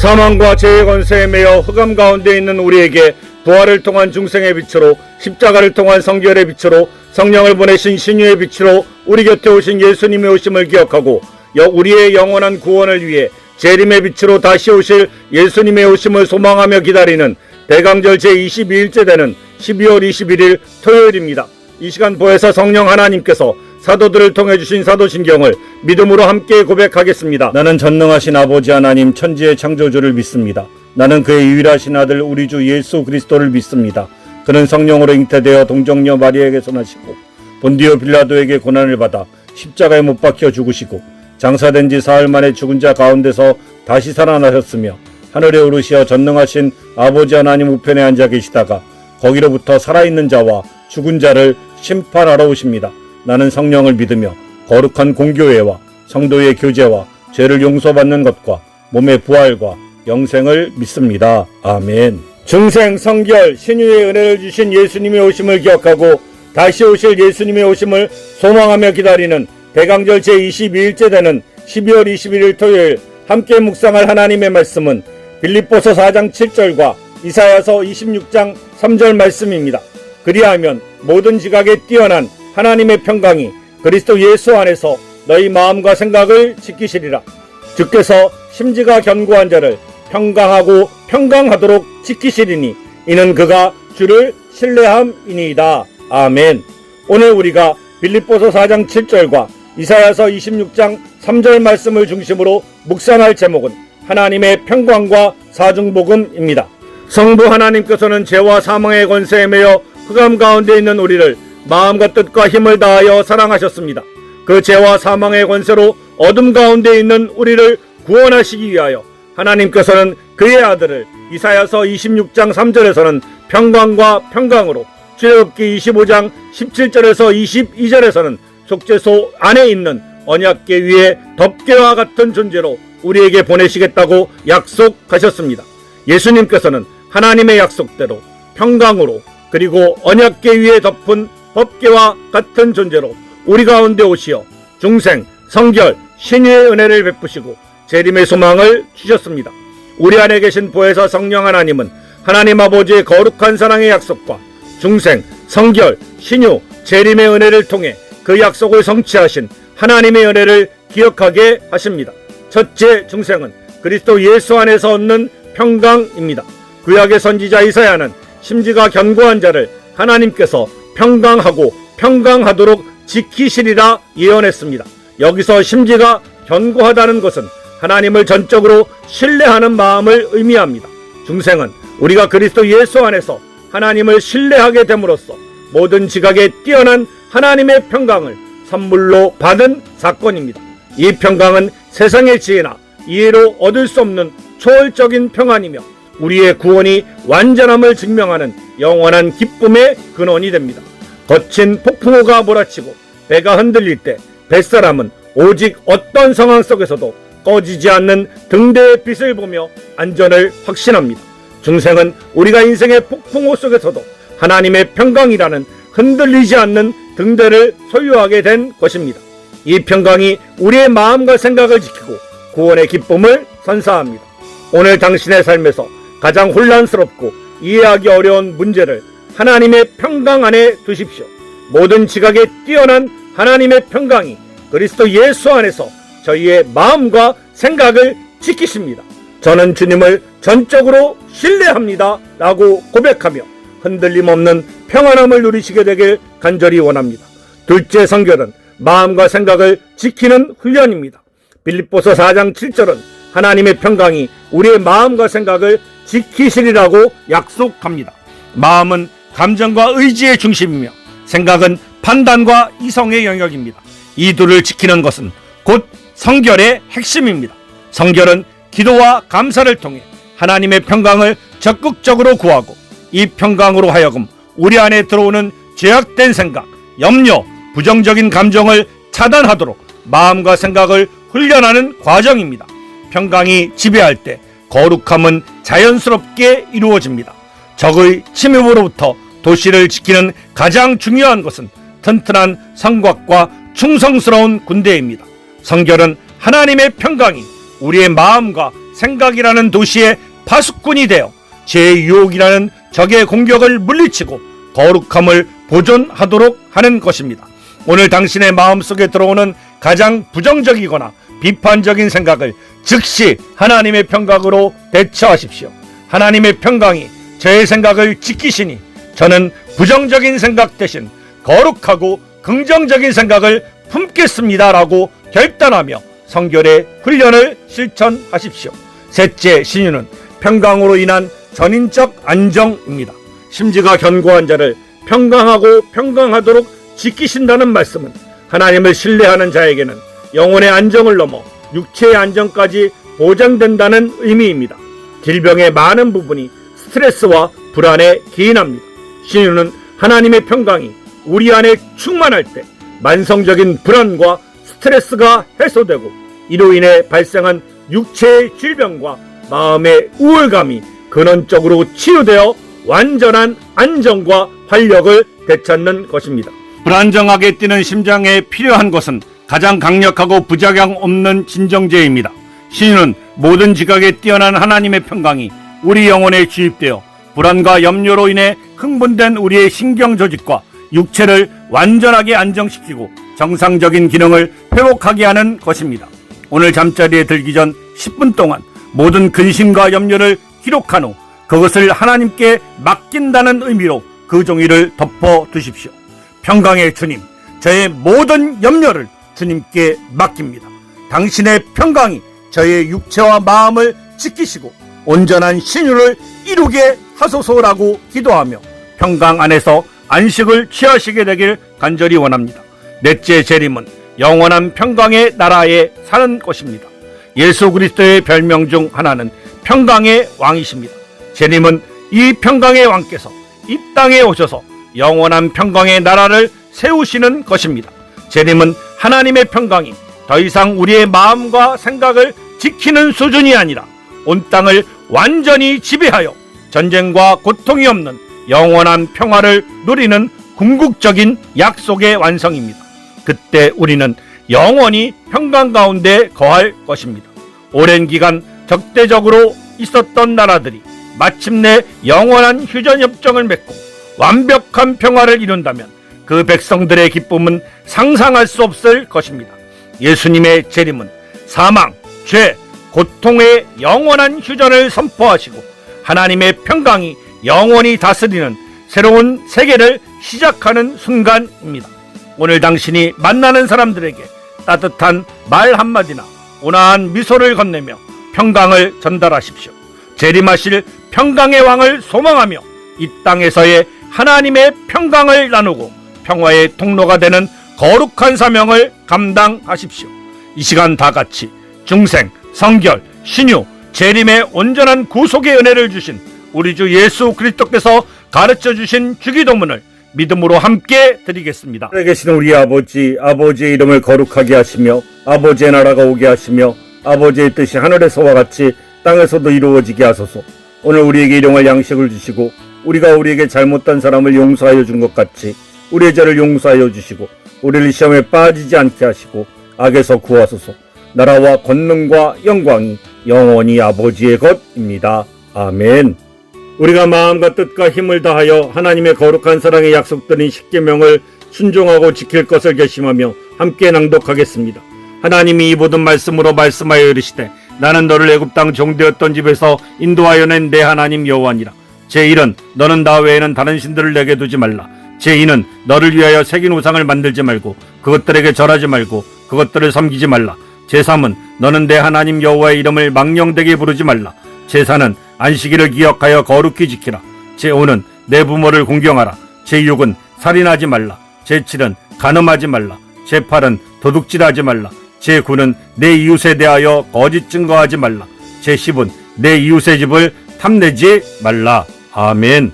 사망과 죄의 권세에 매여 흑암 가운데 있는 우리에게 부활을 통한 중생의 빛으로, 십자가를 통한 성결의 빛으로, 성령을 보내신 신유의 빛으로 우리 곁에 오신 예수님의 오심을 기억하고 우리의 영원한 구원을 위해 재림의 빛으로 다시 오실 예수님의 오심을 소망하며 기다리는 대강절 제22일째 되는 12월 21일 토요일입니다. 이 시간 보혜사 성령 하나님께서 사도들을 통해 주신 사도신경을 믿음으로 함께 고백하겠습니다. 나는 전능하신 아버지 하나님 천지의 창조주를 믿습니다. 나는 그의 유일하신 아들 우리 주 예수 그리스도를 믿습니다. 그는 성령으로 잉태되어 동정녀 마리아에게서 나시고 본디오 빌라도에게 고난을 받아 십자가에 못 박혀 죽으시고 장사된 지 사흘 만에 죽은 자 가운데서 다시 살아나셨으며 하늘에 오르시어 전능하신 아버지 하나님 우편에 앉아 계시다가 거기로부터 살아있는 자와 죽은 자를 심판하러 오십니다. 나는 성령을 믿으며 거룩한 공교회와 성도의 교제와 죄를 용서받는 것과 몸의 부활과 영생을 믿습니다. 아멘. 중생, 성결, 신유의 은혜를 주신 예수님의 오심을 기억하고 다시 오실 예수님의 오심을 소망하며 기다리는 대강절 제22일째 되는 12월 21일 토요일 함께 묵상할 하나님의 말씀은 빌립보서 4장 7절과 이사야서 26장 3절 말씀입니다. 그리하면 모든 지각에 뛰어난 하나님의 평강이 그리스도 예수 안에서 너희 마음과 생각을 지키시리라. 주께서 심지가 견고한 자를 평강하고 평강하도록 지키시리니 이는 그가 주를 신뢰함이니이다. 아멘. 오늘 우리가 빌립보서 4장 7절과 이사야서 26장 3절 말씀을 중심으로 묵상할 제목은 하나님의 평강과 사중복음입니다. 성부 하나님께서는 죄와 사망의 권세에 매여 흑암 가운데 있는 우리를 마음과 뜻과 힘을 다하여 사랑하셨습니다. 그 죄와 사망의 권세로 어둠 가운데 있는 우리를 구원하시기 위하여 하나님께서는 그의 아들을 이사야서 26장 3절에서는 평강과 평강으로, 출애굽기 25장 17절에서 22절에서는 속죄소 안에 있는 언약궤 위에 덮개와 같은 존재로 우리에게 보내시겠다고 약속하셨습니다. 예수님께서는 하나님의 약속대로 평강으로 그리고 언약궤 위에 덮은 덮개와 같은 존재로 우리 가운데 오시어 중생, 성결, 신유의 은혜를 베푸시고 재림의 소망을 주셨습니다. 우리 안에 계신 보혜사 성령 하나님은 하나님 아버지의 거룩한 사랑의 약속과 중생, 성결, 신유, 재림의 은혜를 통해 그 약속을 성취하신 하나님의 은혜를 기억하게 하십니다. 첫째 중생은 그리스도 예수 안에서 얻는 평강입니다. 구약의 선지자 이사야는 심지가 견고한 자를 하나님께서 평강하고 평강하도록 지키시리라 예언했습니다. 여기서 심지가 견고하다는 것은 하나님을 전적으로 신뢰하는 마음을 의미합니다. 중생은 우리가 그리스도 예수 안에서 하나님을 신뢰하게 됨으로써 모든 지각에 뛰어난 하나님의 평강을 선물로 받은 사건입니다. 이 평강은 세상의 지혜나 이해로 얻을 수 없는 초월적인 평안이며 우리의 구원이 완전함을 증명하는 영원한 기쁨의 근원이 됩니다. 거친 폭풍우가 몰아치고 배가 흔들릴 때 뱃사람은 오직 어떤 상황 속에서도 꺼지지 않는 등대의 빛을 보며 안전을 확신합니다. 중생은 우리가 인생의 폭풍우 속에서도 하나님의 평강이라는 흔들리지 않는 등대를 소유하게 된 것입니다. 이 평강이 우리의 마음과 생각을 지키고 구원의 기쁨을 선사합니다. 오늘 당신의 삶에서 가장 혼란스럽고 이해하기 어려운 문제를 하나님의 평강 안에 두십시오. 모든 지각에 뛰어난 하나님의 평강이 그리스도 예수 안에서 저희의 마음과 생각을 지키십니다. 저는 주님을 전적으로 신뢰합니다 라고 고백하며 흔들림 없는 평안함을 누리시게 되길 간절히 원합니다. 둘째 성결은 마음과 생각을 지키는 훈련입니다. 빌립보서 4장 7절은 하나님의 평강이 우리의 마음과 생각을 지키시리라고 약속합니다. 마음은 감정과 의지의 중심이며 생각은 판단과 이성의 영역입니다. 이 둘을 지키는 것은 곧 성결의 핵심입니다. 성결은 기도와 감사를 통해 하나님의 평강을 적극적으로 구하고 이 평강으로 하여금 우리 안에 들어오는 죄악된 생각, 염려, 부정적인 감정을 차단하도록 마음과 생각을 훈련하는 과정입니다. 평강이 지배할 때 거룩함은 자연스럽게 이루어집니다. 적의 침입으로부터 도시를 지키는 가장 중요한 것은 튼튼한 성곽과 충성스러운 군대입니다. 성결은 하나님의 평강이 우리의 마음과 생각이라는 도시의 파수꾼이 되어 죄의 유혹이라는 적의 공격을 물리치고 거룩함을 보존하도록 하는 것입니다. 오늘 당신의 마음속에 들어오는 가장 부정적이거나 비판적인 생각을 즉시 하나님의 평강으로 대처하십시오. 하나님의 평강이 저의 생각을 지키시니 저는 부정적인 생각 대신 거룩하고 긍정적인 생각을 품겠습니다 라고 결단하며 성결의 훈련을 실천하십시오. 셋째 신유는 평강으로 인한 전인적 안정입니다. 심지가 견고한 자를 평강하고 평강하도록 지키신다는 말씀은 하나님을 신뢰하는 자에게는 영혼의 안정을 넘어 육체의 안정까지 보장된다는 의미입니다. 질병의 많은 부분이 스트레스와 불안에 기인합니다. 신유는 하나님의 평강이 우리 안에 충만할 때 만성적인 불안과 스트레스가 해소되고 이로 인해 발생한 육체의 질병과 마음의 우울감이 근원적으로 치유되어 완전한 안정과 활력을 되찾는 것입니다. 불안정하게 뛰는 심장에 필요한 것은 가장 강력하고 부작용 없는 진정제입니다. 신유는 모든 지각에 뛰어난 하나님의 평강이 우리 영혼에 주입되어 불안과 염려로 인해 흥분된 우리의 신경 조직과 육체를 완전하게 안정시키고 정상적인 기능을 회복하게 하는 것입니다. 오늘 잠자리에 들기 전 10분 동안 모든 근심과 염려를 기록한 후 그것을 하나님께 맡긴다는 의미로 그 종이를 덮어 두십시오. 평강의 주님, 저의 모든 염려를 주님께 맡깁니다. 당신의 평강이 저의 육체와 마음을 지키시고 온전한 신유를 이루게 하소서라고 기도하며 평강 안에서 안식을 취하시게 되길 간절히 원합니다. 넷째 재림은 영원한 평강의 나라에 사는 것입니다. 예수 그리스도의 별명 중 하나는 평강의 왕이십니다. 재림은 이 평강의 왕께서 이 땅에 오셔서 영원한 평강의 나라를 세우시는 것입니다. 재림은 하나님의 평강이 더 이상 우리의 마음과 생각을 지키는 수준이 아니라 온 땅을 완전히 지배하여 전쟁과 고통이 없는 영원한 평화를 누리는 궁극적인 약속의 완성입니다. 그때 우리는 영원히 평강 가운데 거할 것입니다. 오랜 기간 적대적으로 있었던 나라들이 마침내 영원한 휴전협정을 맺고 완벽한 평화를 이룬다면 그 백성들의 기쁨은 상상할 수 없을 것입니다. 예수님의 재림은 사망, 죄, 고통의 영원한 휴전을 선포하시고 하나님의 평강이 영원히 다스리는 새로운 세계를 시작하는 순간입니다. 오늘 당신이 만나는 사람들에게 따뜻한 말 한마디나 온화한 미소를 건네며 평강을 전달하십시오. 재림하실 평강의 왕을 소망하며 이 땅에서의 하나님의 평강을 나누고 평화의 통로가 되는 거룩한 사명을 감당하십시오. 이 시간 다 같이 중생, 성결, 신유, 재림의 온전한 구속의 은혜를 주신 우리 주 예수 그리스도께서 가르쳐 주신 주기도문을 믿음으로 함께 드리겠습니다. 하늘에 계신 우리 아버지, 아버지의 이름을 거룩하게 하시며 아버지의 나라가 오게 하시며 아버지의 뜻이 하늘에서와 같이 땅에서도 이루어지게 하소서. 오늘 우리에게 일용할 양식을 주시고 우리가 우리에게 잘못한 사람을 용서하여 준 것 같이 우리의 죄를 용서하여 주시고 우리를 시험에 빠지지 않게 하시고 악에서 구하소서. 나라와 권능과 영광이 영원히 아버지의 것입니다. 아멘. 우리가 마음과 뜻과 힘을 다하여 하나님의 거룩한 사랑의 약속드린 십계명을 순종하고 지킬 것을 결심하며 함께 낭독하겠습니다. 하나님이 이 모든 말씀으로 말씀하여 이르시되 나는 너를 애굽 땅 종되었던 집에서 인도하여 낸 내 하나님 여호와니라. 제1은 너는 나 외에는 다른 신들을 내게 두지 말라. 제2는 너를 위하여 새긴 우상을 만들지 말고 그것들에게 절하지 말고 그것들을 섬기지 말라. 제3은 너는 내 하나님 여호와의 이름을 망령되게 부르지 말라. 제4는 안식일을 기억하여 거룩히 지키라. 제5는 내 부모를 공경하라. 제6은 살인하지 말라. 제7은 간음하지 말라. 제8은 도둑질하지 말라. 제9는 내 이웃에 대하여 거짓 증거하지 말라. 제10은 내 이웃의 집을 탐내지 말라. 아멘.